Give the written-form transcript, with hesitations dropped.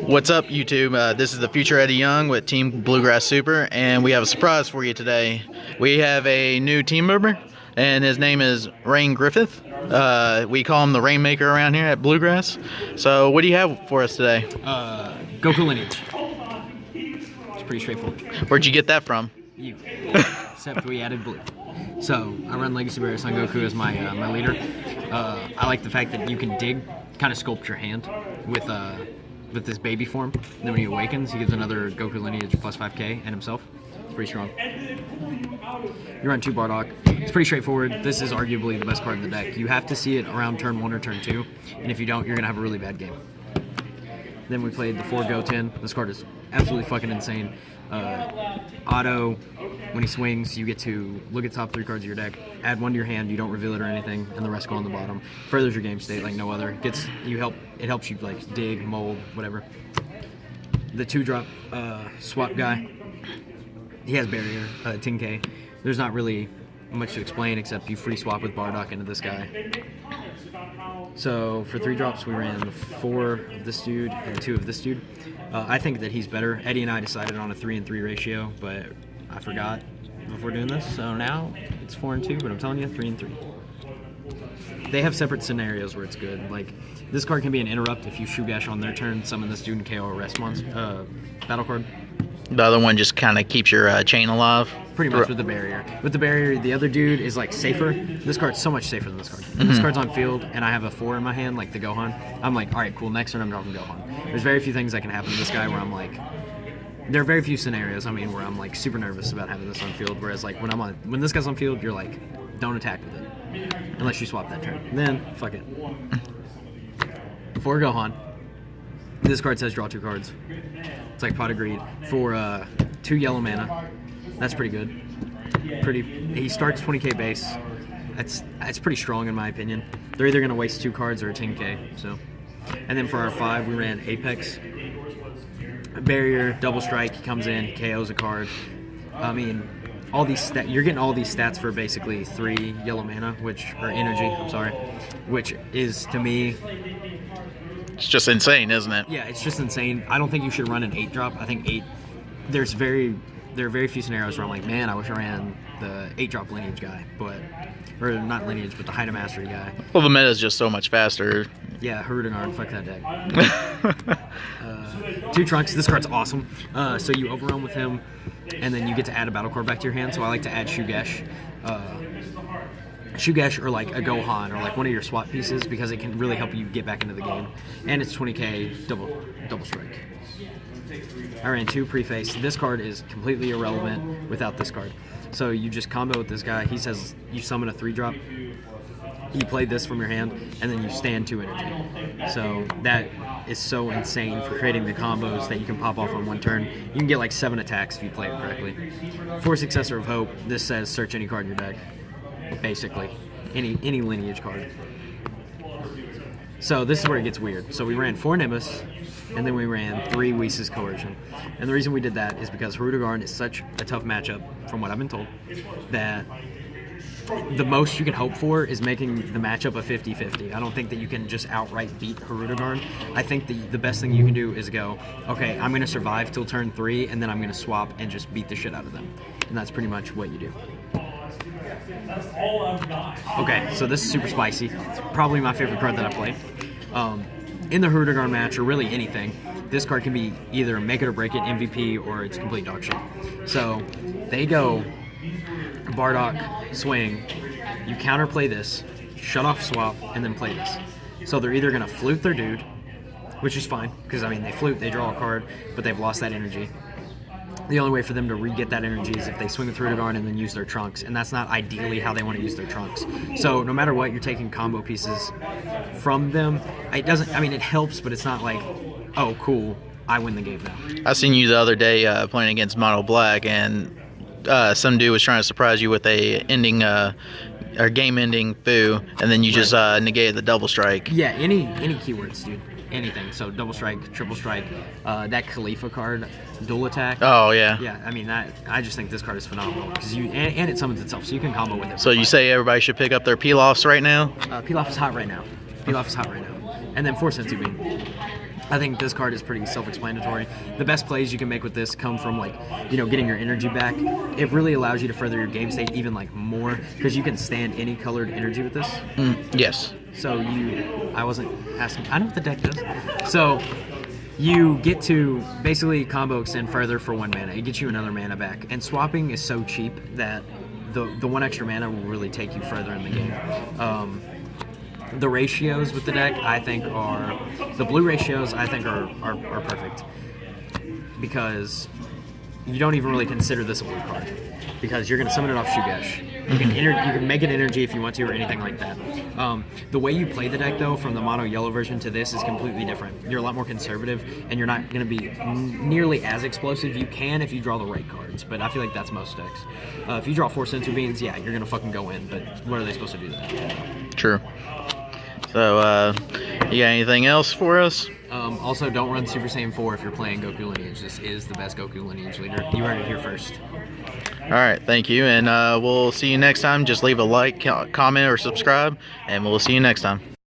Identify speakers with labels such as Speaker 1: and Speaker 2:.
Speaker 1: What's up, YouTube? This is the future Eddie Young with Team Bluegrass Super, and we have a surprise for you today. We have a new team member, and his name is Rain Griffith. We call him the Rainmaker around here at Bluegrass. So, what do you have for us today?
Speaker 2: Goku lineage. It's pretty straightforward.
Speaker 1: Where'd you get that from?
Speaker 2: You. Except we added blue. So, I run Legacy Bear Son Goku as my leader. I like the fact that you can dig, kind of sculpt your hand with this baby form. And then when he awakens, he gives another Goku lineage plus 5k and himself. It's pretty strong. You run 2 Bardock. It's pretty straightforward. This is arguably the best card in the deck. You have to see it around turn 1 or turn 2, and if you don't, you're going to have a really bad game. Then we played the 4 Goten. This card is absolutely fucking insane. Auto, when he swings, you get to look at the top 3 cards of your deck, add 1 to your hand, you don't reveal it or anything, and the rest go on the bottom. Furthers your game state like no other. It helps you like dig, mold, whatever. The 2-drop swap guy, he has barrier, 10k. There's not really much to explain except you free swap with Bardock into this guy. So for 3 drops, we ran 4 of this dude and 2 of this dude. I think that he's better. Eddie and I decided on a 3-3 ratio, but I forgot before doing this. So now it's 4-2, but I'm telling you, 3-3. They have separate scenarios where it's good. Like this card can be an interrupt if you Shugash on their turn, summon this dude and KO a rest battle card.
Speaker 1: The other one just kind of keeps your chain alive.
Speaker 2: Pretty much with the barrier. With the barrier, the other dude is like safer. This card's so much safer than this card. When this card's on field and I have a 4 in my hand, like the Gohan, I'm like, all right, cool, next turn I'm dropping Gohan. There's very few things that can happen to this guy where I'm like, there are very few scenarios, where I'm like super nervous about having this on field, whereas like when this guy's on field, you're like, don't attack with it. Unless you swap that turn. Then, fuck it. For Gohan, this card says draw 2 cards. It's like Pot of Greed. For 2 yellow mana, that's pretty good. He starts 20k base. That's pretty strong in my opinion. They're either gonna waste 2 cards or a 10k. So, and then for our 5, we ran Apex, Barrier, Double Strike. He comes in, he KOs a card. All these you're getting all these stats for basically 3 yellow mana, or energy. I'm sorry, which is to me.
Speaker 1: It's just insane, isn't it?
Speaker 2: Yeah, it's just insane. I don't think you should run an 8-drop. I think 8. There are very few scenarios where I'm like, man, I wish I ran the 8-drop lineage guy, or not lineage, but the Haida Mastery guy.
Speaker 1: Well, the meta is just so much faster.
Speaker 2: Yeah, Harudengard, fuck that deck. 2 Trunks. This card's awesome. So you overwhelm with him, and then you get to add a battle card back to your hand. So I like to add Shugash. Shugash or like a Gohan or like one of your swap pieces because it can really help you get back into the game. And it's 20k double strike. I ran 2 Preface. This card is completely irrelevant without this card. So you just combo with this guy. He says you summon a 3-drop. You play this from your hand, and then you stand 2 energy. So that is so insane for creating the combos that you can pop off on 1 turn. You can get like 7 attacks if you play it correctly. For Successor of Hope, this says search any card in your deck. Basically, any lineage card. So this is where it gets weird. So we ran 4 Nimbus, and then we ran 3 Whis' Coercion. And the reason we did that is because Harudengard is such a tough matchup, from what I've been told, that the most you can hope for is making the matchup a 50-50. I don't think that you can just outright beat Harudengard. I think the best thing you can do is go, okay, I'm going to survive till turn 3, and then I'm going to swap and just beat the shit out of them. And that's pretty much what you do. Okay, so this is super spicy. It's probably my favorite card that I played. In the Harudengard match, or really anything, this card can be either make it or break it, MVP, or it's complete dog shit. So they go Bardock, swing, you counterplay this, shut off swap, and then play this. So they're either going to flute their dude, which is fine, because they flute, they draw a card, but they've lost that energy. The only way for them to re-get that energy is if they swing the Harudengard and then use their Trunks, and that's not ideally how they want to use their Trunks. So no matter what, you're taking combo pieces from them. It helps, but it's not like, oh, cool, I win the game now.
Speaker 1: I seen you the other day playing against Mono Black, and some dude was trying to surprise you with a game-ending foo, and then you just negated the double strike.
Speaker 2: Yeah, any keywords, dude. Anything. So double strike, triple strike, that Khalifa card, dual attack.
Speaker 1: Oh yeah.
Speaker 2: Yeah, I just think this card is phenomenal because and it summons itself, so you can combo with it.
Speaker 1: So you say everybody should pick up their peel-offs right now?
Speaker 2: Peel-off is hot right now. And then 4 Senzu Bean. I think this card is pretty self-explanatory. The best plays you can make with this come from like, getting your energy back. It really allows you to further your game state even like more because you can stand any colored energy with this.
Speaker 1: Yes.
Speaker 2: So I wasn't asking. I know what the deck does. So you get to basically combo extend further for 1 mana. It gets you another mana back, and swapping is so cheap that the 1 extra mana will really take you further in the game. The ratios with the deck, I think, are the blue ratios. I think are perfect because you don't even really consider this a blue card because you're going to summon it off Shugesh. You can make it energy if you want to or anything like that. The way you play the deck, though, from the mono yellow version to this is completely different. You're a lot more conservative, and you're not going to be nearly as explosive. You can if you draw the right cards, but I feel like that's most decks. If you draw 4 Senzu Beans, yeah, you're going to fucking go in, but what are they supposed to do then?
Speaker 1: True. So, you got anything else for us?
Speaker 2: Also, don't run Super Saiyan 4 if you're playing Goku Lineage. This is the best Goku Lineage leader. You heard it here first.
Speaker 1: Alright, thank you, and we'll see you next time. Just leave a like, comment, or subscribe, and we'll see you next time.